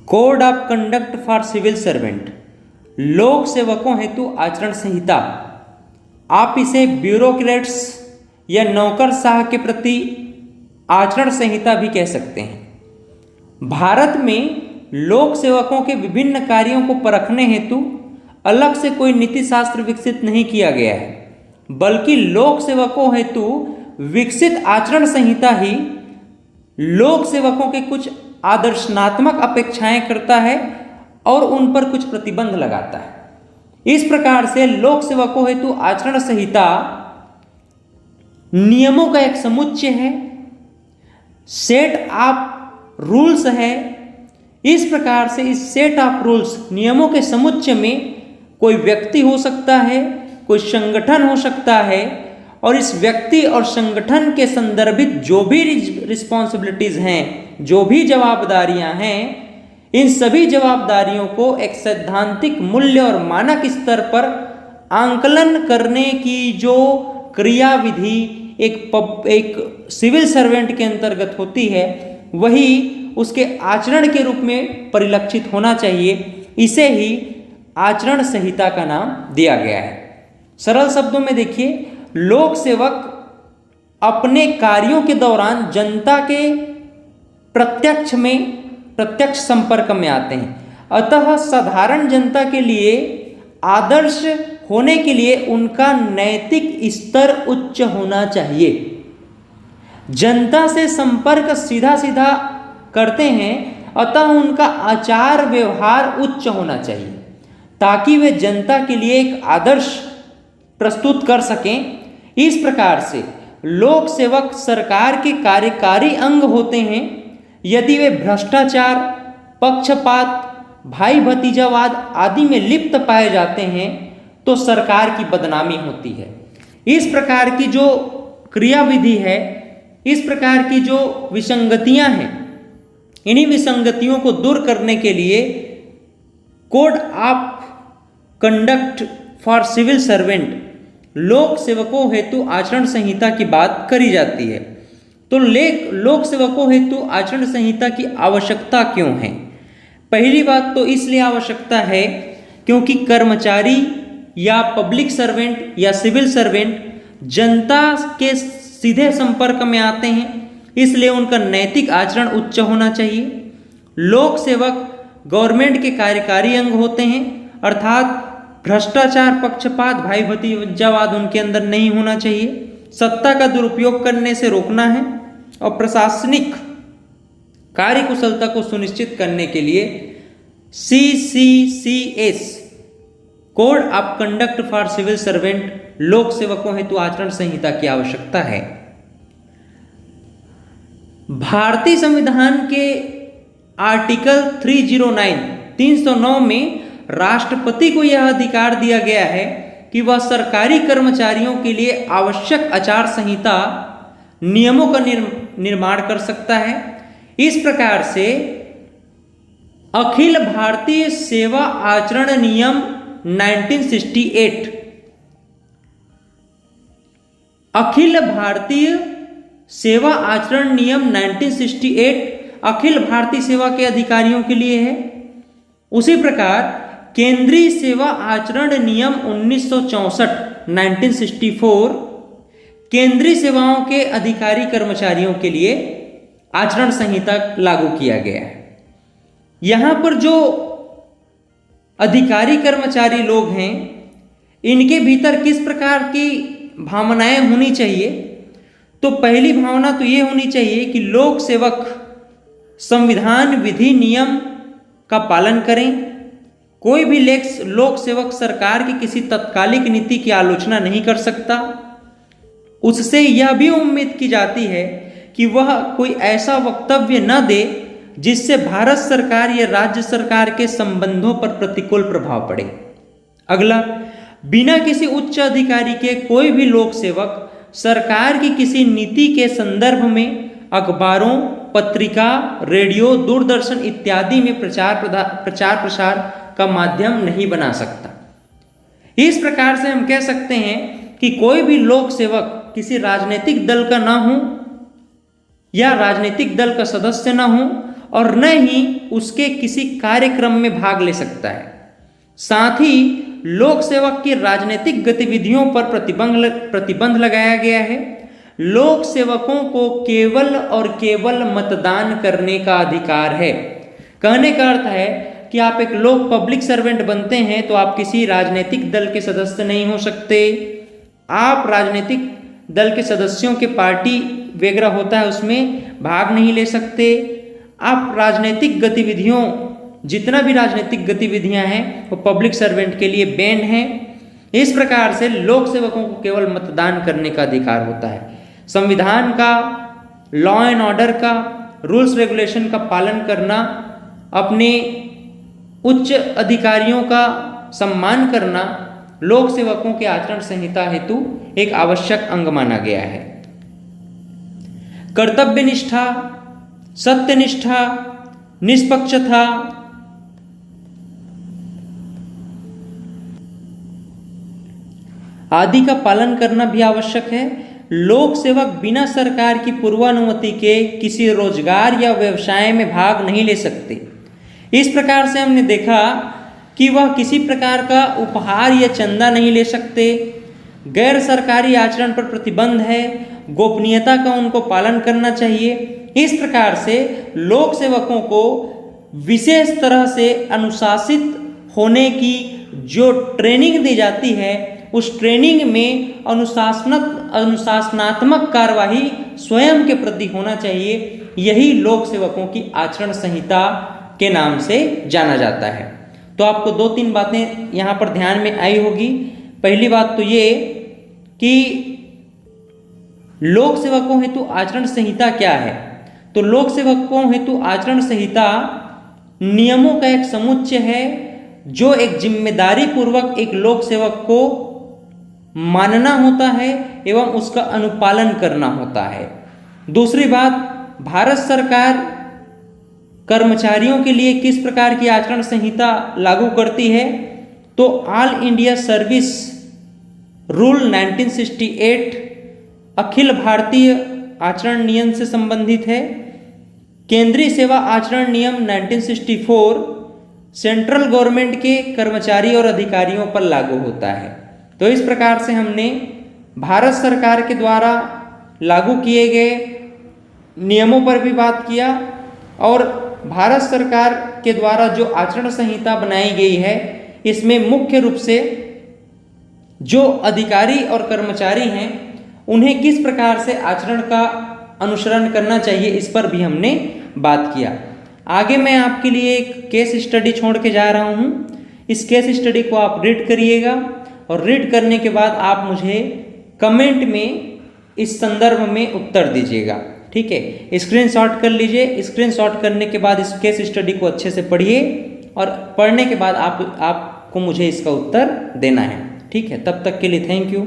Code of conduct for civil servant, लोक सेवकों हेतु आचरण संहिता। आप इसे ब्यूरोक्रेट्स या नौकरशाह के प्रति आचरण संहिता भी कह सकते हैं। भारत में लोक सेवकों के विभिन्न कार्यों को परखने हेतु अलग से कोई नीति शास्त्र विकसित नहीं किया गया है, बल्कि लोक सेवकों हेतु विकसित आचरण संहिता ही लोक सेवकों के कुछ आदर्शनात्मक अपेक्षाएं करता है और उन पर कुछ प्रतिबंध लगाता है। इस प्रकार से लोक सेवकों हेतु आचरण संहिता नियमों का एक समुच्चय है, सेट ऑफ रूल्स है। इस प्रकार से इस सेट ऑफ रूल्स, नियमों के समुच्चय में कोई व्यक्ति हो सकता है, कोई संगठन हो सकता है, और इस व्यक्ति और संगठन के संदर्भित जो भी रिस्पॉन्सिबिलिटीज हैं, जो भी जवाबदारियां हैं, इन सभी जवाबदारियों को एक सैद्धांतिक मूल्य और मानक स्तर पर आंकलन करने की जो क्रियाविधि एक सिविल सर्वेंट के अंतर्गत होती है, वही उसके आचरण के रूप में परिलक्षित होना चाहिए। इसे ही आचरण संहिता का नाम दिया गया है। सरल शब्दों में देखिए, लोक सेवक अपने कार्यों के दौरान जनता के प्रत्यक्ष संपर्क में आते हैं, अतः साधारण जनता के लिए आदर्श होने के लिए उनका नैतिक स्तर उच्च होना चाहिए। जनता से संपर्क सीधा सीधा करते हैं, अतः उनका आचार व्यवहार उच्च होना चाहिए ताकि वे जनता के लिए एक आदर्श प्रस्तुत कर सकें। इस प्रकार से लोक सेवक सरकार के कार्यकारी अंग होते हैं। यदि वे भ्रष्टाचार, पक्षपात, भाई भतीजावाद आदि में लिप्त पाए जाते हैं तो सरकार की बदनामी होती है। इस प्रकार की जो क्रियाविधि है, इस प्रकार की जो विसंगतियां हैं, इन्हीं विसंगतियों को दूर करने के लिए code of conduct for civil servant, लोक सेवकों हेतु आचरण संहिता की बात करी जाती है। तो लोक सेवकों हेतु आचरण संहिता की आवश्यकता क्यों है? पहली बात तो इसलिए आवश्यकता है क्योंकि कर्मचारी या पब्लिक सर्वेंट या सिविल सर्वेंट जनता के सीधे संपर्क में आते हैं, इसलिए उनका नैतिक आचरण उच्च होना चाहिए। लोक सेवक गवर्नमेंट के कार्यकारी अंग होते हैं, अर्थात भ्रष्टाचार, पक्षपात, भाई भतीजावाद उनके अंदर नहीं होना चाहिए। सत्ता का दुरुपयोग करने से रोकना है और प्रशासनिक कार्यकुशलता को सुनिश्चित करने के लिए CCCS, code of conduct for civil servant, लोक सेवकों हेतु आचरण संहिता की आवश्यकता है। भारतीय संविधान के आर्टिकल 309 में राष्ट्रपति को यह अधिकार दिया गया है कि वह सरकारी कर्मचारियों के लिए आवश्यक आचार संहिता नियमों का निर्माण कर सकता है। इस प्रकार से अखिल भारतीय सेवा आचरण नियम 1968, अखिल भारतीय सेवा आचरण नियम 1968 अखिल भारतीय सेवा के अधिकारियों के लिए है। उसी प्रकार केंद्रीय सेवा आचरण नियम 1964 केंद्रीय सेवाओं के अधिकारी कर्मचारियों के लिए आचरण संहिता लागू किया गया है। यहाँ पर जो अधिकारी कर्मचारी लोग हैं, इनके भीतर किस प्रकार की भावनाएं होनी चाहिए? तो पहली भावना तो ये होनी चाहिए कि लोक सेवक संविधान, विधि, नियम का पालन करें। कोई भी लोक सेवक सरकार की किसी तत्कालिक नीति की आलोचना नहीं कर सकता। उससे यह भी उम्मीद की जाती है कि वह कोई ऐसा वक्तव्य न दे जिससे भारत सरकार या राज्य सरकार के संबंधों पर प्रतिकूल प्रभाव पड़े। अगला, बिना किसी उच्च अधिकारी के कोई भी लोक सेवक सरकार की किसी नीति के संदर्भ में अखबारों, पत्रिका, रेडियो, दूरदर्शन इत्यादि में प्रचार प्रसार का माध्यम नहीं बना सकता। इस प्रकार से हम कह सकते हैं कि कोई भी लोक सेवक किसी राजनीतिक दल का ना हो या राजनीतिक दल का सदस्य ना हो और न ही उसके किसी कार्यक्रम में भाग ले सकता है। साथ ही लोक सेवक की राजनीतिक गतिविधियों पर प्रतिबंध लगाया गया है। लोक सेवकों को केवल और केवल मतदान करने का अधिकार है। कहने का अर्थ है कि आप एक लोक पब्लिक सर्वेंट बनते हैं तो आप किसी राजनीतिक दल के सदस्य नहीं हो सकते। आप राजनीतिक दल के सदस्यों के पार्टी वगैरह होता है उसमें भाग नहीं ले सकते। आप राजनीतिक गतिविधियों, जितना भी राजनीतिक गतिविधियां हैं वो पब्लिक सर्वेंट के लिए बैन हैं। इस प्रकार से लोक सेवकों को केवल मतदान करने का अधिकार होता है। संविधान का, लॉ एंड ऑर्डर का, रूल्स रेगुलेशन का पालन करना, अपने उच्च अधिकारियों का सम्मान करना लोक सेवकों के आचरण संहिता हेतु एक आवश्यक अंग माना गया है। कर्तव्य निष्ठा, सत्यनिष्ठा, निष्पक्षता, आदि का पालन करना भी आवश्यक है। लोक सेवक बिना सरकार की पूर्वानुमति के किसी रोजगार या व्यवसाय में भाग नहीं ले सकते। इस प्रकार से हमने देखा कि वह किसी प्रकार का उपहार या चंदा नहीं ले सकते। गैर सरकारी आचरण पर प्रतिबंध है। गोपनीयता का उनको पालन करना चाहिए। इस प्रकार से लोक सेवकों को विशेष तरह से अनुशासित होने की जो ट्रेनिंग दी जाती है उस ट्रेनिंग में अनुशासनात्मक कार्यवाही स्वयं के प्रति होना चाहिए। यही लोक सेवकों की आचरण संहिता के नाम से जाना जाता है। तो आपको 2-3 बातें यहाँ पर ध्यान में आई होगी। पहली बात तो ये कि लोक सेवकों हेतु आचरण संहिता क्या है। तो लोक सेवकों हेतु आचरण संहिता नियमों का एक समुच्चय है जो एक जिम्मेदारी पूर्वक एक लोक सेवक को मानना होता है एवं उसका अनुपालन करना होता है। दूसरी बात, भारत सरकार कर्मचारियों के लिए किस प्रकार की आचरण संहिता लागू करती है। तो all India service rule 1968 Akhil Bharatiya आचरण नियम से संबंधित है। केंद्रीय सेवा आचरण नियम 1964 सेंट्रल गवर्नमेंट के कर्मचारी और अधिकारियों पर लागू होता है। तो इस प्रकार से हमने भारत सरकार के द्वारा लागू किए गए नियमों पर भी बात किया और भारत सरकार के द्वारा जो आचरण संहिता बनाई गई है इसमें मुख्य रूप से जो अधिकारी और कर्मचारी हैं उन्हें किस प्रकार से आचरण का अनुसरण करना चाहिए इस पर भी हमने बात किया। आगे मैं आपके लिए एक केस स्टडी छोड़ के जा रहा हूँ। इस केस स्टडी को आप रीड करिएगा और रीड करने के बाद आप मुझे कमेंट में इस संदर्भ में उत्तर दीजिएगा। ठीक है, स्क्रीनशॉट कर लीजिए। स्क्रीनशॉट करने के बाद इस केस स्टडी को अच्छे से पढ़िए और पढ़ने के बाद आपको मुझे इसका उत्तर देना है। ठीक है, तब तक के लिए थैंक यू।